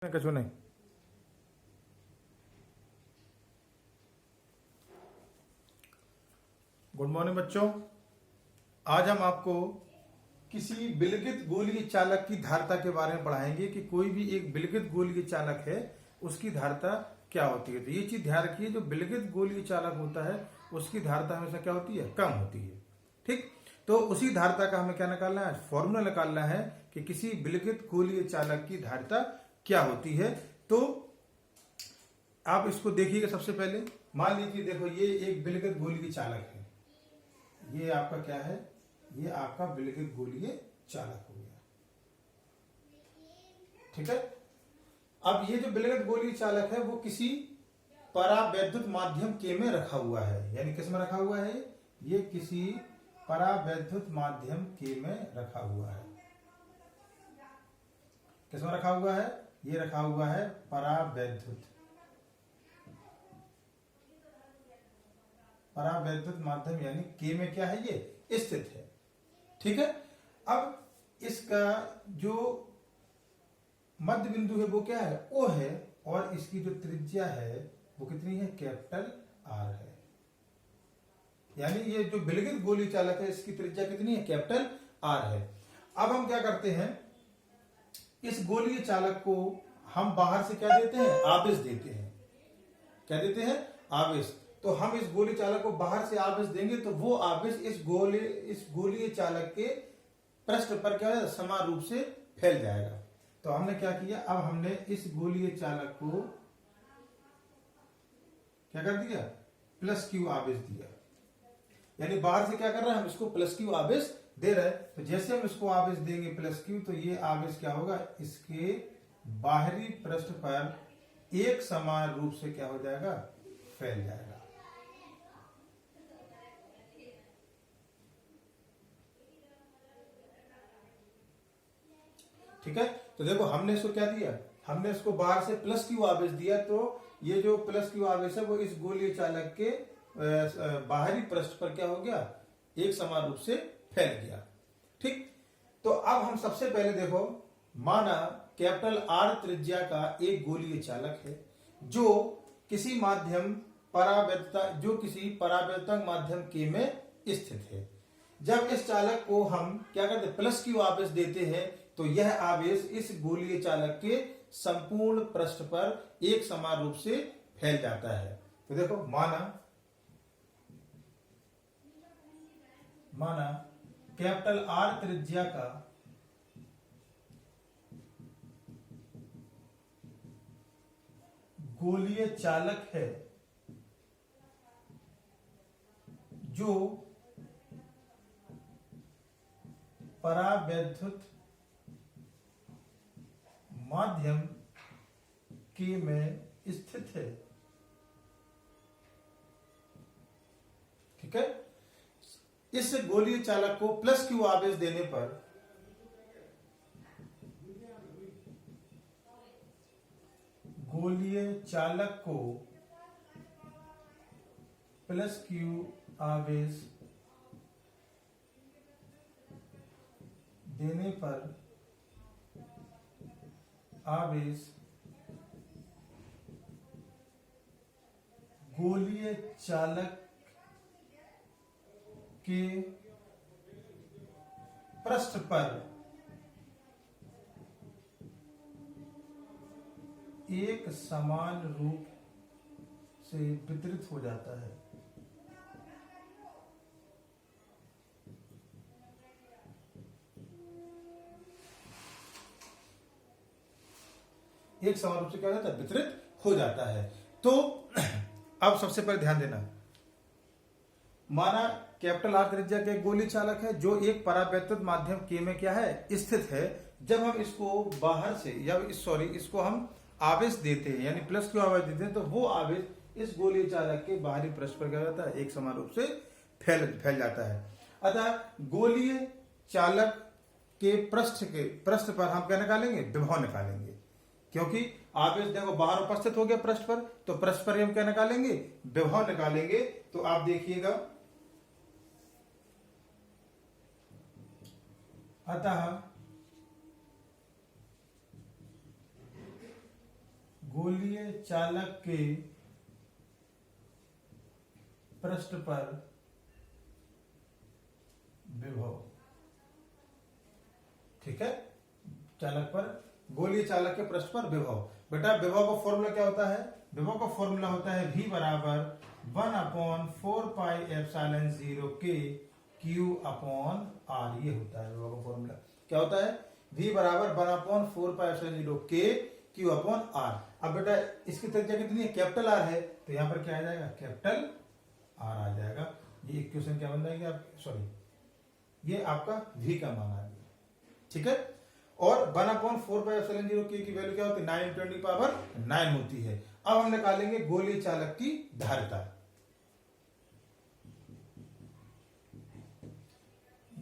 कछु नहीं। Good morning बच्चों। आज हम आपको किसी विलगित गोलीय चालक की धारिता के बारे में पढ़ाएंगे कि कोई भी एक विलगित गोलीय चालक है उसकी धारिता क्या होती है। तो ये चीज ध्यान रखिए, जो विलगित गोलीय चालक होता है उसकी धारिता हमेशा क्या होती है, कम होती है। ठीक, तो उसी धारिता का हमें क्या निकालना है, फॉर्मूला निकालना है कि किसी विलगित गोलीय चालक की धारिता क्या होती है। तो आप इसको देखिएगा। सबसे पहले मान लीजिए, देखो ये एक विलगित गोलीय चालक है। ये आपका क्या है, ये आपका विलगित गोलीय चालक हो गया। ठीक है। अब ये जो विलगित गोलीय चालक है वो किसी परावैद्युत माध्यम के में रखा हुआ है। यानी किस में रखा हुआ है, ये किसी परावैद्युत माध्यम के में रखा हुआ है। किस में रखा हुआ है, ये रखा हुआ है परावैद्युत माध्यम, यानी के में क्या है, ये स्थित है। ठीक है। अब इसका जो मध्य बिंदु है वो क्या है, ओ है, और इसकी जो त्रिज्या है वो कितनी है, कैपिटल आर है। यानी ये जो विलगित गोलीय चालक है इसकी त्रिज्या कितनी है, कैपिटल आर है। अब हम क्या करते हैं, इस गोलीय चालक को हम बाहर से क्या देते हैं, आवेश देते हैं। क्या देते हैं, आवेश। तो हम इस गोलीय चालक को बाहर से आवेश देंगे तो वो आवेश इस गोलीय चालक के पृष्ठ पर क्या है, समान रूप से फैल जाएगा। तो हमने क्या किया, अब हमने इस गोलीय चालक को क्या कर दिया, प्लस क्यू आवेश दिया। यानी बाहर से क्या कर रहे हैं, हम इसको प्लस क्यू आवेश दे रहे हैं। तो जैसे हम इसको आवेश देंगे प्लस क्यू, तो ये आवेश क्या होगा, इसके बाहरी पृष्ठ पर एक समान रूप से क्या हो जाएगा, फैल जाएगा। ठीक है। तो देखो हमने इसको क्या दिया, हमने इसको बाहर से प्लस क्यू आवेश दिया। तो ये जो प्लस क्यू आवेश है वो इस गोलीय चालक के बाहरी पृष्ठ पर क्या हो गया, एक समान रूप से फैल गया। ठीक। तो अब हम सबसे पहले देखो, माना कैपिटल आर त्रिज्या का एक गोलीय चालक है जो किसी परावैद्युत माध्यम के में स्थित है। जब इस चालक को हम क्या करते हैं, प्लस क्यू आवेश देते हैं, तो यह आवेश इस गोलीय चालक के संपूर्ण पृष्ठ पर एक समान रूप से फैल जाता है। तो देखो माना कैपिटल आर त्रिज्या का गोलीय चालक है जो परावैद्युत माध्यम के में स्थित है। ठीक है। इस गोलीय चालक को प्लस क्यू आवेश देने पर गोलीय चालक को प्लस क्यू आवेश देने पर आवेश गोलीय चालक के पृष्ठ पर एक समान रूप से वितरित हो जाता है। एक समान रूप से क्या हो जाता है, वितरित हो जाता है। तो अब सबसे पहले ध्यान देना, माना कैपिटल आर त्रिज्या के गोलीय चालक है जो एक परावैद्युत माध्यम के में क्या है, स्थित है। जब हम इसको बाहर से इसको हम आवेश देते हैं, यानी प्लस क्यू आवेश देते हैं, तो वो आवेश इस गोलीय चालक के बाहरी पृष्ठ पर क्या होता है, एक समान रूप से फैल जाता है। अतः गोलीय चालक के पृष्ठ पर हम क्या निकालेंगे, विभव निकालेंगे। क्योंकि आवेश देखो बाहर उपस्थित हो गया पृष्ठ पर, तो पृष्ठ पर हम क्या निकालेंगे, विभव निकालेंगे। तो आप देखिएगा, अतः गोलीय चालक के पृष्ठ पर विभव। ठीक है, चालक पर, गोलीय चालक के पृष्ठ पर विभव। बेटा विभव का फॉर्मूला क्या होता है? विभव का फॉर्मूला होता है V बराबर 1/4πε0 के Q अपॉन R। ये होता है विभव का फॉर्मूला। क्या होता है? V बराबर 1/4πε0 के Q अपॉन R। अब बेटा इसकी त्रिज्या कितनी है? कैपिटल R है, तो यहां पर क्या आ जाएगा? कैपिटल R आ जाएगा। ये इक्वेशन क्या बन जाएगी? आप सॉरी, ये आपका V का मान आ गया। ठीक है, और 1/4πε0 के की वैल्यू क्या होती है? 9 × 10⁹ होती है। अब हम निकालेंगे गोलीय चालक की धारिता।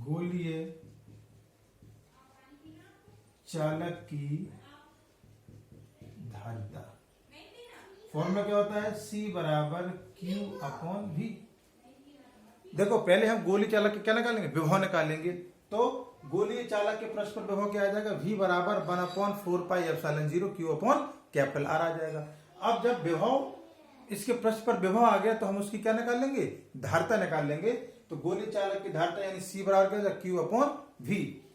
गोलीय चालक की धारिता फॉर्मूला क्या होता है? C बराबर Q अपॉन V। देखो पहले हम गोलीय चालक के क्या निकालेंगे? विभव निकालेंगे। तो गोलीय चालक के पृष्ठ पर विभव क्या आ जाएगा? V बराबर 1/4πε0 Q अपॉन कैपिटल R आ जाएगा। अब जब विभव, इसके पृष्ठ पर विभव आ गया तो हम उसकी क्या निकाल लेंगे? धारिता निकाल लेंगे। तो गोलीय चालक की धारिता यानी C बराबर क्या होगा? Q upon V।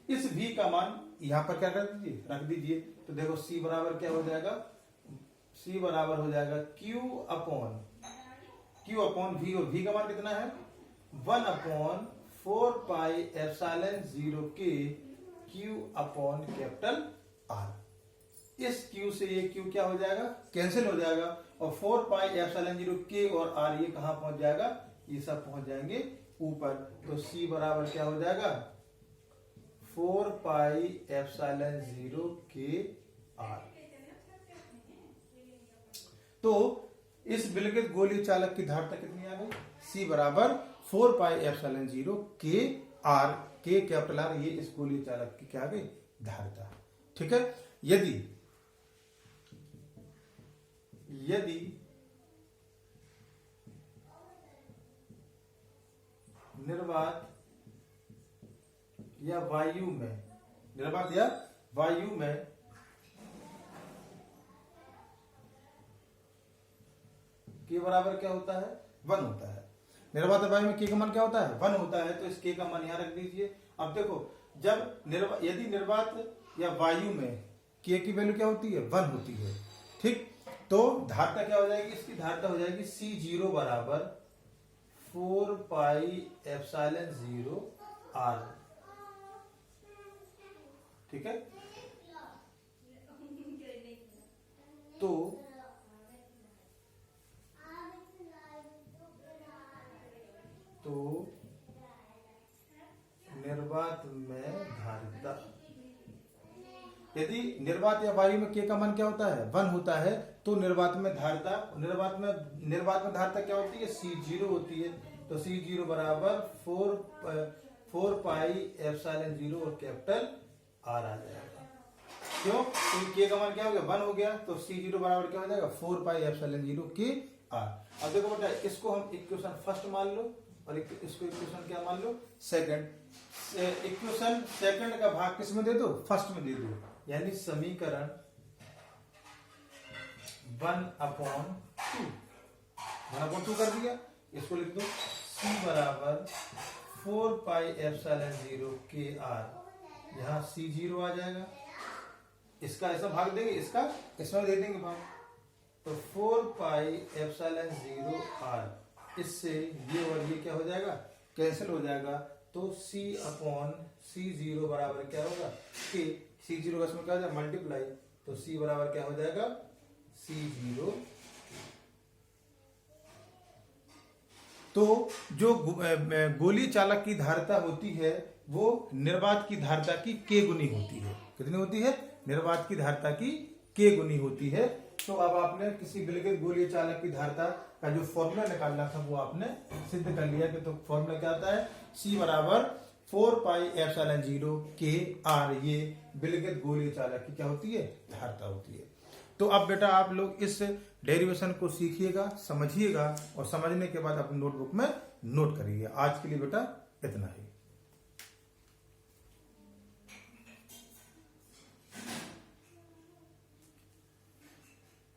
इस V का मान यहां पर क्या कर दीजिए? रख दीजिए। तो देखो C बराबर क्या हो जाएगा? C बराबर हो जाएगा Q अपॉन V, और V का मान कितना है? 1/4πε0 के Q अपॉन कैपिटल R। इस Q से ये Q क्या हो जाएगा? कैंसिल हो जाएगा, और 4πε0 के और R ये कहां पहुंच जाएगा? ये सब पहुंच जाएंगे ऊपर। तो C बराबर क्या हो जाएगा? 4πε0 के R। तो इस विलगित गोलीय चालक की धारिता कितनी आ गई? C बराबर 4πε0 के R, के कैपिटल R, ये इस गोलीय चालक की क्या आ गई? धारिता। ठीक है, यदि निर्वात या वायु में, के बराबर क्या होता है? 1 होता है। निर्वात वायु में के का मान क्या होता है? 1 होता है। तो इस के का मान यहां रख दीजिए। अब देखो, जब यदि निर्वात या वायु में के की वैल्यू क्या होती है? 1 होती है। ठीक, तो धारिता क्या हो जाएगी? इसकी धारिता हो जाएगी C0 बराबर 4πε0 R। ठीक है, तो निर्वात में धारिता, यदि निर्वात या वायु में के का मान क्या होता है? 1 होता है। तो निर्वात में धारिता क्या होती है? C0 होती है। तो C0 बराबर 4πε0 और कैपिटल R आ जाएगा। क्यों? तो के का मान क्या हो गया? 1 हो गया। तो C0 बराबर क्या हो जाएगा? 4πε0 के R। अब देखो बेटा, इसको हम इक्वेशन फर्स्ट मान लो, और इसको इक्वेशन क्या मान लो? सेकंड। इक्वेशन सेकंड का भाग किस में दे दो? फर्स्ट में दे दो। यानी समीकरण 1/2 कर दिया। इसको लिख दो C बराबर 4πε0 के R। यहां C0 आ जाएगा, इसका ऐसा भाग देंगे, इसका इसमें दे देंगे भाग। तो 4πε0 R, इससे ये और ये क्या हो जाएगा? कैंसिल हो जाएगा। तो C अपॉन C0 बराबर क्या होगा? कि C0 का इसमें क्या हो जाएगा? मल्टीप्लाई। तो C बराबर क्या हो जाएगा? C0। तो जो गोलीय चालक की धारिता होती है वो निर्वात की धारिता की के गुनी होती है। कितनी होती है? निर्वात की धारिता की के गुनी होती है। तो अब आपने किसी विलगित गोलीय चालक की धारिता का जो फॉर्मूला निकालना था वो आपने सिद्ध कर लिया। कि तो फॉर्मूला क्या आता है? C बराबर 4πε0 के R, ये विलगित गोलीय चालक की क्या होती है? धारिता होती है। तो अब बेटा आप लोग इस डेरिवेशन को सीखिएगा, समझिएगा, और समझने के बाद अपनी नोटबुक में नोट करिए। आज के लिए बेटा इतना ही।